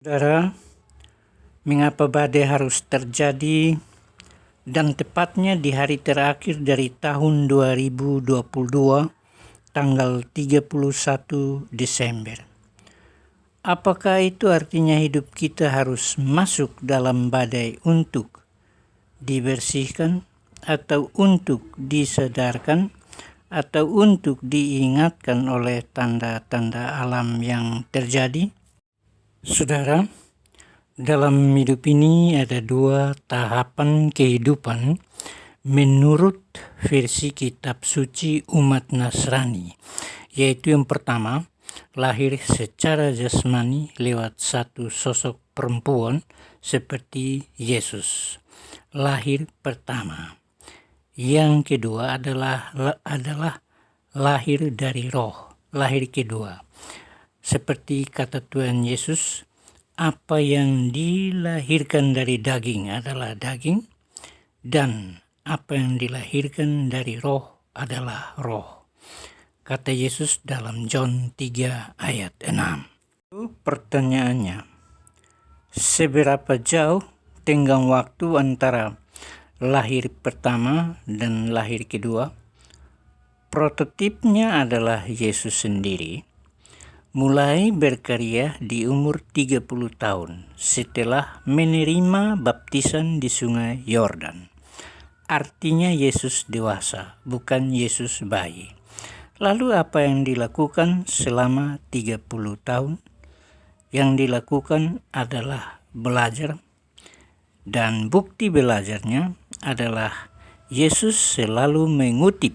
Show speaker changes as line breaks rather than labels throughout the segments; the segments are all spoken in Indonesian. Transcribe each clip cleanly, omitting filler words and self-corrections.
Saudara, mengapa badai harus terjadi dan tepatnya di hari terakhir dari tahun 2022 tanggal 31 Desember? Apakah itu artinya hidup kita harus masuk dalam badai untuk dibersihkan atau untuk disadarkan atau untuk diingatkan oleh tanda-tanda alam yang terjadi? Saudara, dalam hidup ini ada dua tahapan kehidupan menurut versi kitab suci umat Nasrani, yaitu yang pertama, lahir secara jasmani lewat satu sosok perempuan seperti Yesus, lahir pertama. Yang kedua adalah lahir dari roh, lahir kedua. Seperti kata Tuhan Yesus, apa yang dilahirkan dari daging adalah daging, dan apa yang dilahirkan dari roh adalah roh. Kata Yesus dalam John 3 ayat 6. Pertanyaannya, seberapa jauh tenggang waktu antara lahir pertama dan lahir kedua? Prototipnya adalah Yesus sendiri. Mulai berkarya di umur 30 tahun setelah menerima baptisan di sungai Yordan. Artinya Yesus dewasa, bukan Yesus bayi. Lalu apa yang dilakukan selama 30 tahun? Yang dilakukan adalah belajar, dan bukti belajarnya adalah Yesus selalu mengutip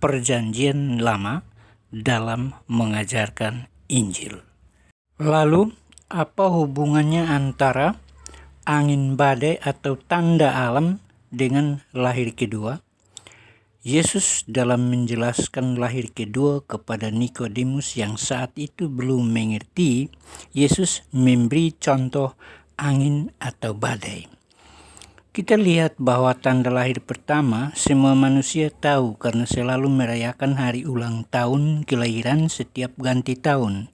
Perjanjian Lama dalam mengajarkan Injil. Lalu, apa hubungannya antara angin badai atau tanda alam dengan lahir kedua? Yesus dalam menjelaskan lahir kedua kepada Nikodemus yang saat itu belum mengerti, Yesus memberi contoh angin atau badai. Kita lihat bahwa tanda lahir pertama semua manusia tahu karena selalu merayakan hari ulang tahun kelahiran setiap ganti tahun.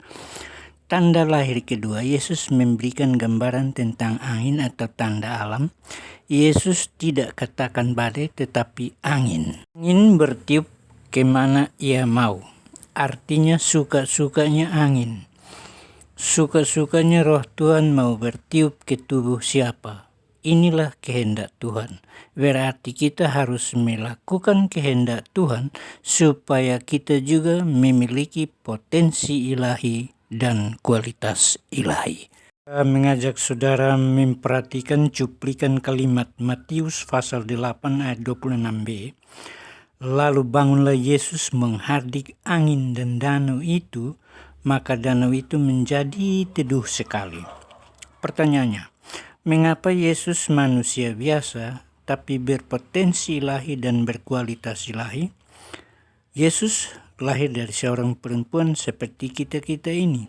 Tanda lahir kedua, Yesus memberikan gambaran tentang angin atau tanda alam. Yesus tidak katakan badai tetapi angin. Angin bertiup kemana ia mau. Artinya suka-sukanya angin. Suka-sukanya roh Tuhan mau bertiup ke tubuh siapa. Inilah kehendak Tuhan. Berarti kita harus melakukan kehendak Tuhan supaya kita juga memiliki potensi ilahi dan kualitas ilahi. Saya mengajak saudara memperhatikan cuplikan kalimat Matius pasal 8 ayat 26b. Lalu bangunlah Yesus menghardik angin dan danau itu, maka danau itu menjadi teduh sekali. Pertanyaannya, mengapa Yesus manusia biasa tapi berpotensi ilahi dan berkualitas ilahi? Yesus lahir dari seorang perempuan seperti kita-kita ini.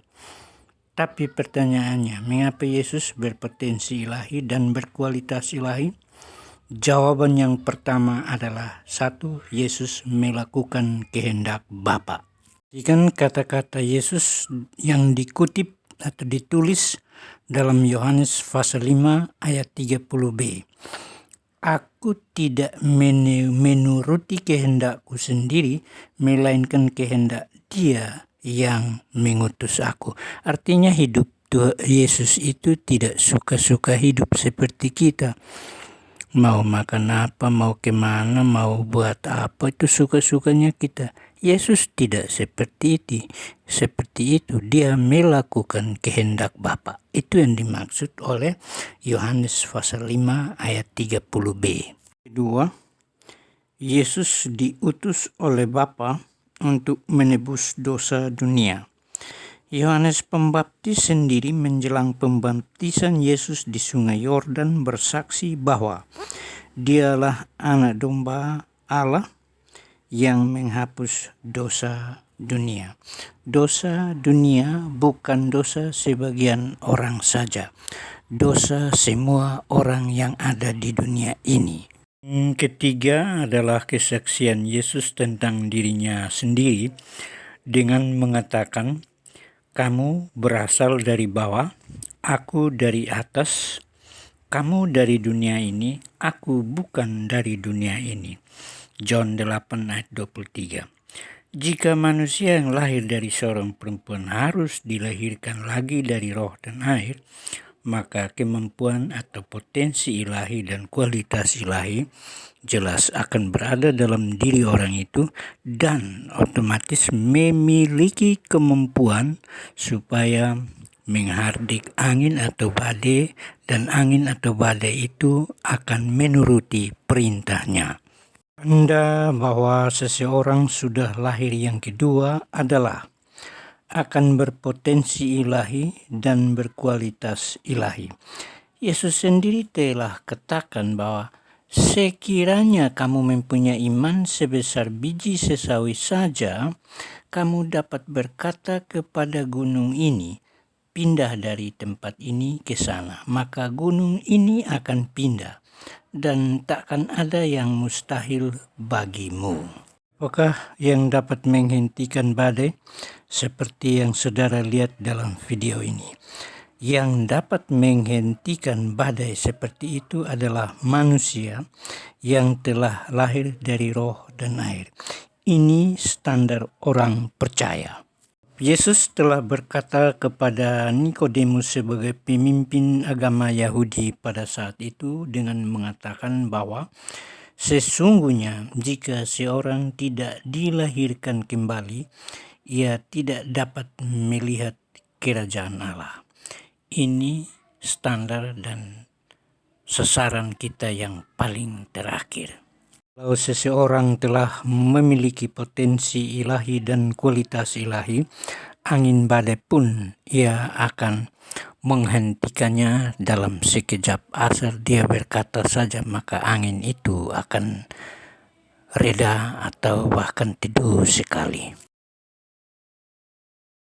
Tapi pertanyaannya, mengapa Yesus berpotensi ilahi dan berkualitas ilahi? Jawaban yang pertama adalah 1. Yesus melakukan kehendak Bapa. Jika kata-kata Yesus yang dikutip atau ditulis dalam Yohanes pasal 5 ayat 30b. Aku tidak menuruti kehendakku sendiri, melainkan kehendak Dia yang mengutus aku. Artinya hidup Yesus itu tidak suka-suka hidup seperti kita. Mau makan apa, mau kemana, mau buat apa, itu suka-sukanya kita. Yesus tidak seperti itu. Dia melakukan kehendak Bapa. Itu yang dimaksud oleh Yohanes pasal 5 ayat 30b. Kedua, Yesus diutus oleh Bapa untuk menebus dosa dunia. Yohanes Pembaptis sendiri menjelang pembaptisan Yesus di sungai Yordan bersaksi bahwa Dialah anak domba Allah yang menghapus dosa dunia. Dosa dunia bukan dosa sebagian orang saja. Dosa semua orang yang ada di dunia ini. Ketiga adalah kesaksian Yesus tentang dirinya sendiri dengan mengatakan, kamu berasal dari bawah, Aku dari atas, kamu dari dunia ini, aku bukan dari dunia ini. John 8 ayat 23. Jika manusia yang lahir dari seorang perempuan harus dilahirkan lagi dari roh dan air, maka kemampuan atau potensi ilahi dan kualitas ilahi jelas akan berada dalam diri orang itu dan otomatis memiliki kemampuan supaya menghardik angin atau badai, dan angin atau badai itu akan menuruti perintahnya. Tanda bahwa seseorang sudah lahir yang kedua adalah akan berpotensi ilahi dan berkualitas ilahi. Yesus sendiri telah katakan bahwa sekiranya kamu mempunyai iman sebesar biji sesawi saja, kamu dapat berkata kepada gunung ini, pindah dari tempat ini ke sana, maka gunung ini akan pindah, dan takkan ada yang mustahil bagimu. Apakah yang dapat menghentikan badai? Seperti yang saudara lihat dalam video ini. Yang dapat menghentikan badai seperti itu adalah manusia yang telah lahir dari roh dan air. Ini standar orang percaya. Yesus telah berkata kepada Nikodemus sebagai pemimpin agama Yahudi pada saat itu dengan mengatakan bahwa sesungguhnya jika seorang tidak dilahirkan kembali, ia tidak dapat melihat kerajaan Allah. Ini standar dan sasaran kita yang paling terakhir. Kalau seseorang telah memiliki potensi ilahi dan kualitas ilahi, angin badai pun ia akan menghentikannya dalam sekejap. Asal dia berkata saja, maka angin itu akan reda atau bahkan teduh sekali.